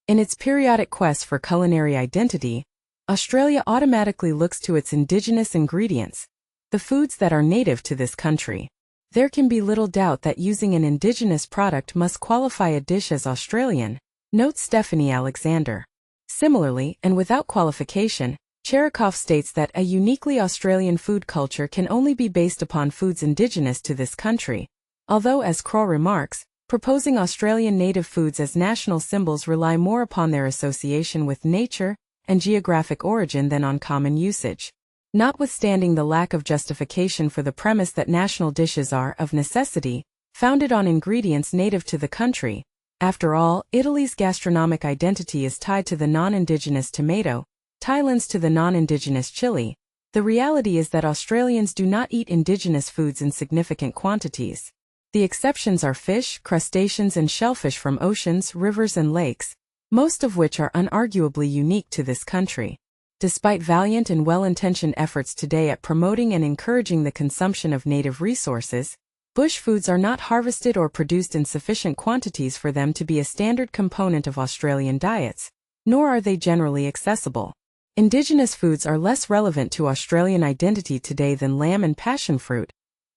In its periodic quest for culinary identity, Australia automatically looks to its indigenous ingredients, the foods that are native to this country. There can be little doubt that using an indigenous product must qualify a dish as Australian, notes Stephanie Alexander. Similarly, and without qualification, Cherikov states that a uniquely Australian food culture can only be based upon foods indigenous to this country, although, as Kroll remarks, proposing Australian native foods as national symbols rely more upon their association with nature and geographic origin than on common usage. Notwithstanding the lack of justification for the premise that national dishes are, of necessity, founded on ingredients native to the country, after all, Italy's gastronomic identity is tied to the non-indigenous tomato, Thailand's to the non-indigenous chili. The reality is that Australians do not eat indigenous foods in significant quantities. The exceptions are fish, crustaceans and shellfish from oceans, rivers and lakes, most of which are unarguably unique to this country. Despite valiant and well-intentioned efforts today at promoting and encouraging the consumption of native resources, bush foods are not harvested or produced in sufficient quantities for them to be a standard component of Australian diets, nor are they generally accessible. Indigenous foods are less relevant to Australian identity today than lamb and passion fruit,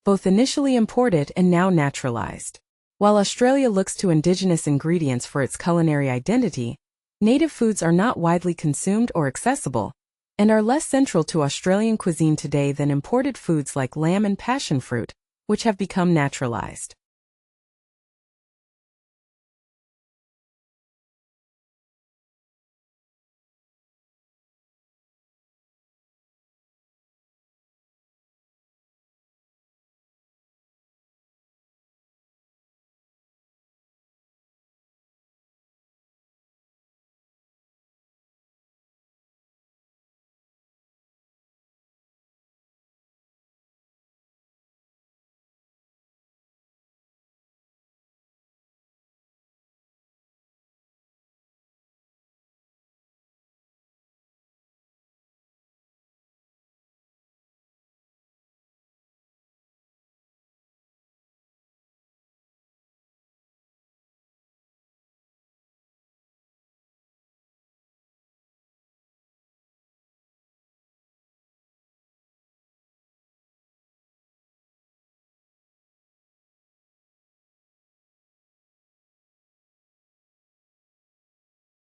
both initially imported and now naturalized. While Australia looks to indigenous ingredients for its culinary identity, native foods are not widely consumed or accessible, and are less central to Australian cuisine today than imported foods like lamb and passion fruit, which have become naturalized.